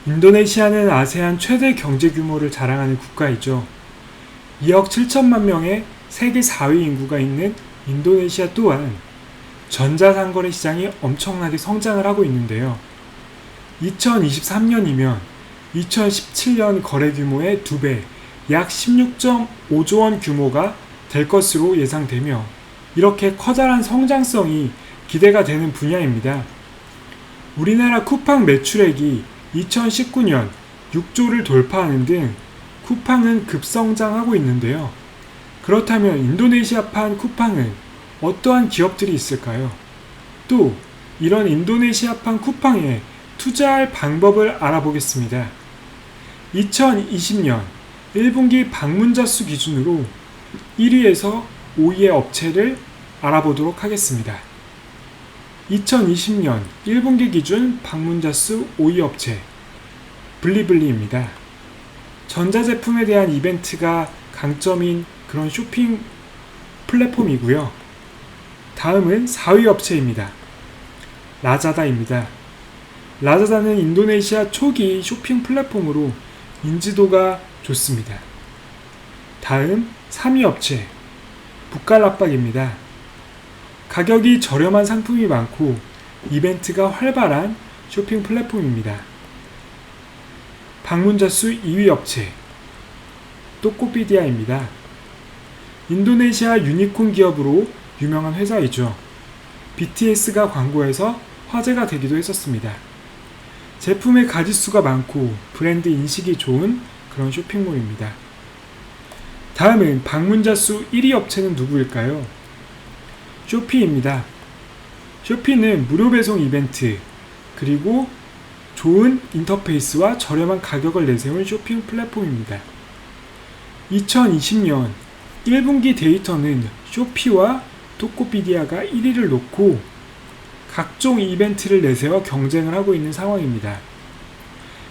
인도네시아는 아세안 최대 경제 규모를 자랑하는 국가이죠. 2억 7천만 명의 세계 4위 인구가 있는 인도네시아 또한 전자상거래 시장이 엄청나게 성장을 하고 있는데요. 2023년이면 2017년 거래 규모의 2배, 약 16.5조 원 규모가 될 것으로 예상되며 이렇게 커다란 성장성이 기대가 되는 분야입니다. 우리나라 쿠팡 매출액이 2019년 6조를 돌파하는 등 쿠팡은 급성장하고 있는데요. 그렇다면 인도네시아판 쿠팡은 어떠한 기업들이 있을까요? 또 이런 인도네시아판 쿠팡에 투자할 방법을 알아보겠습니다. 2020년 1분기 방문자 수 기준으로 1위에서 5위의 업체를 알아보도록 하겠습니다. 2020년 1분기 기준 방문자 수 5위 업체 블리블리입니다. 전자제품에 대한 이벤트가 강점인 그런 쇼핑 플랫폼이고요. 다음은 4위 업체입니다. 라자다입니다. 라자다는 인도네시아 초기 쇼핑 플랫폼으로 인지도가 좋습니다. 다음 3위 업체 북칼라빡입니다. 가격이 저렴한 상품이 많고 이벤트가 활발한 쇼핑 플랫폼입니다. 방문자 수 2위 업체 토코피디아입니다. 인도네시아 유니콘 기업으로 유명한 회사이죠. BTS가 광고에서 화제가 되기도 했었습니다. 제품의 가짓수가 많고 브랜드 인식이 좋은 그런 쇼핑몰입니다. 다음은 방문자 수 1위 업체는 누구일까요? 쇼피입니다. 쇼피는 무료 배송 이벤트 그리고 좋은 인터페이스와 저렴한 가격을 내세운 쇼핑 플랫폼입니다. 2020년 1분기 데이터는 쇼피와 토코피디아가 1위를 놓고 각종 이벤트를 내세워 경쟁을 하고 있는 상황입니다.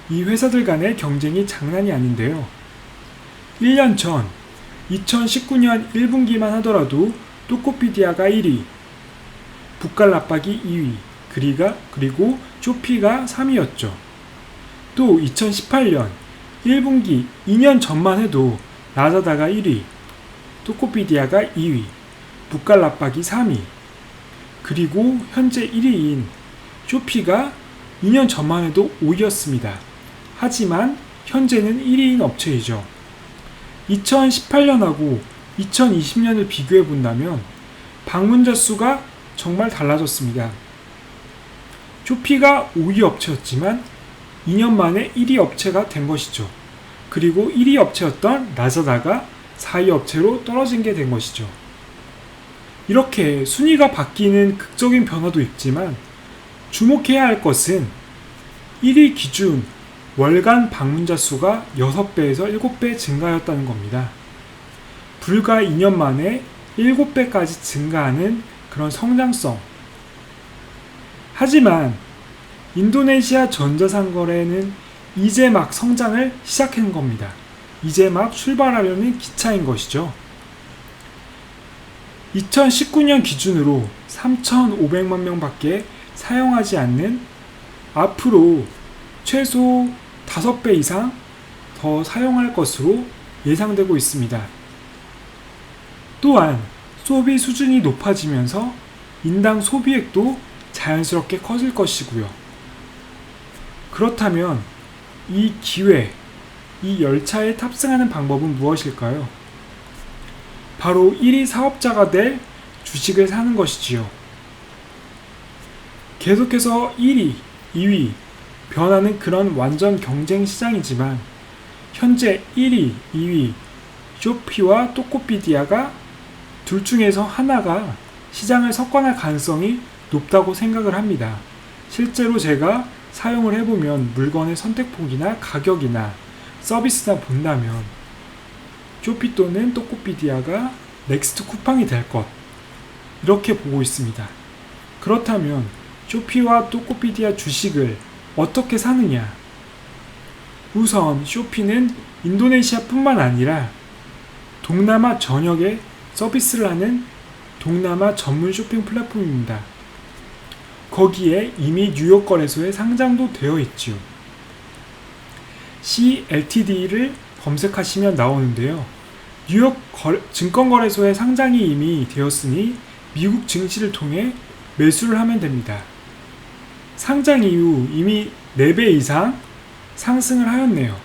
이 회사들 간의 경쟁이 장난이 아닌데요. 1년 전 2019년 1분기만 하더라도 토코피디아가 1위, 북칼라빡이 2위, 그리고 쇼피가 3위였죠. 또 2018년 1분기 2년 전만 해도 라자다가 1위, 토코피디아가 2위, 북칼라빡이 3위, 그리고 현재 1위인 쇼피가 2년 전만 해도 5위였습니다. 하지만 현재는 1위인 업체이죠. 2018년하고 2020년을 비교해 본다면 방문자 수가 정말 달라졌습니다. 쇼피가 5위 업체였지만 2년 만에 1위 업체가 된 것이죠. 그리고 1위 업체였던 라자다가 4위 업체로 떨어진 게 된 것이죠. 이렇게 순위가 바뀌는 극적인 변화도 있지만 주목해야 할 것은 1위 기준 월간 방문자 수가 6배에서 7배 증가하였다는 겁니다. 불과 2년 만에 7배까지 증가하는 그런 성장성. 하지만 인도네시아 전자상거래는 이제 막 성장을 시작한 겁니다. 이제 막 출발하려는 기차인 것이죠. 2019년 기준으로 3,500만 명밖에 사용하지 않는 앞으로 최소 5배 이상 더 사용할 것으로 예상되고 있습니다. 또한 소비 수준이 높아지면서 인당 소비액도 자연스럽게 커질 것이고요. 그렇다면 이 기회, 이 열차에 탑승하는 방법은 무엇일까요? 바로 1위 사업자가 될 주식을 사는 것이지요. 계속해서 1위, 2위 변하는 그런 완전 경쟁 시장이지만 현재 1위, 2위 쇼피와 토코피디아가 둘 중에서 하나가 시장을 석권할 가능성이 높다고 생각을 합니다. 실제로 제가 사용을 해보면 물건의 선택폭이나 가격이나 서비스나 본다면 쇼피 또는 토코피디아가 넥스트 쿠팡이 될 것 이렇게 보고 있습니다. 그렇다면 쇼피와 토코피디아 주식을 어떻게 사느냐? 우선 쇼피는 인도네시아뿐만 아니라 동남아 전역에 서비스를 하는 동남아 전문 쇼핑 플랫폼입니다. 거기에 이미 뉴욕 거래소에 상장도 되어 있지요. CLTD를 검색하시면 나오는데요. 뉴욕 증권거래소에 상장이 이미 되었으니 미국 증시를 통해 매수를 하면 됩니다. 상장 이후 이미 4배 이상 상승을 하였네요.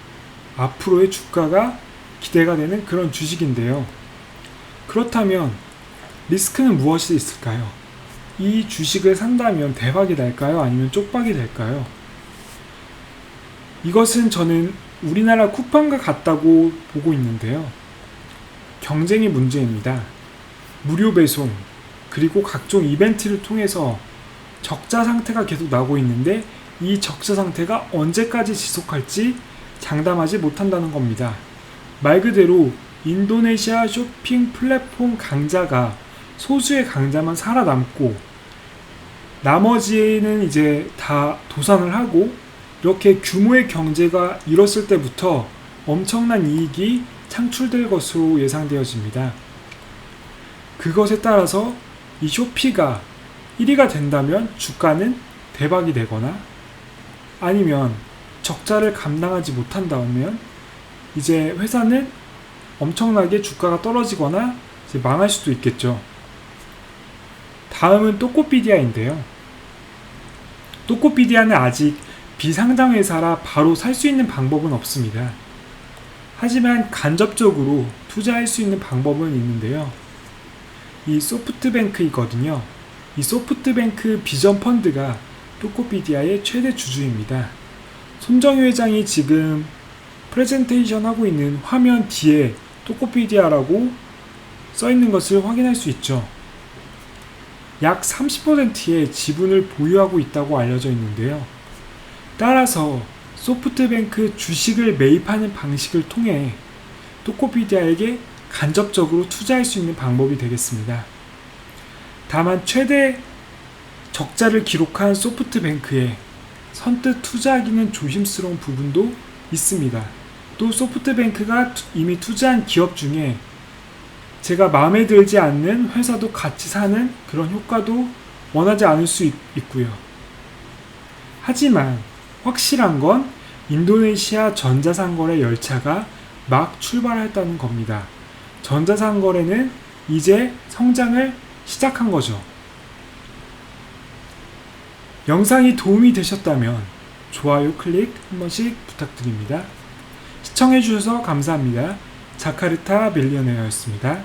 앞으로의 주가가 기대가 되는 그런 주식인데요. 그렇다면 리스크는 무엇이 있을까요? 이 주식을 산다면 대박이 날까요? 아니면 쪽박이 될까요? 이것은 저는 우리나라 쿠팡과 같다고 보고 있는데요. 경쟁의 문제입니다. 무료 배송, 그리고 각종 이벤트를 통해서 적자 상태가 계속 나고 있는데 이 적자 상태가 언제까지 지속할지 장담하지 못한다는 겁니다. 말 그대로 인도네시아 쇼핑 플랫폼 강자가 소수의 강자만 살아남고 나머지는 이제 다 도산을 하고 이렇게 규모의 경제가 이뤘을 때부터 엄청난 이익이 창출될 것으로 예상되어집니다. 그것에 따라서 이 쇼피가 1위가 된다면 주가는 대박이 되거나 아니면 적자를 감당하지 못한다면 이제 회사는 엄청나게 주가가 떨어지거나 이제 망할 수도 있겠죠. 다음은 또꼬피디아인데요. 또꼬피디아는 아직 비상장 회사라 바로 살 수 있는 방법은 없습니다. 하지만 간접적으로 투자할 수 있는 방법은 있는데요. 이 소프트뱅크이거든요. 이 소프트뱅크 비전 펀드가 또꼬피디아의 최대 주주입니다. 손정희 회장이 지금 프레젠테이션 하고 있는 화면 뒤에 또꼬피디아라고 써있는 것을 확인할 수 있죠. 약 30%의 지분을 보유하고 있다고 알려져 있는데요. 따라서 소프트뱅크 주식을 매입하는 방식을 통해 또꼬피디아에게 간접적으로 투자할 수 있는 방법이 되겠습니다. 다만 최대 적자를 기록한 소프트뱅크에 선뜻 투자하기는 조심스러운 부분도 있습니다. 또 소프트뱅크가 이미 투자한 기업 중에 제가 마음에 들지 않는 회사도 같이 사는 그런 효과도 원하지 않을 수 있고요. 하지만 확실한 건 인도네시아 전자상거래 열차가 막 출발했다는 겁니다. 전자상거래는 이제 성장을 시작한 거죠. 영상이 도움이 되셨다면 좋아요 클릭 한 번씩 부탁드립니다. 시청해주셔서 감사합니다. 자카르타 밀리어네어였습니다.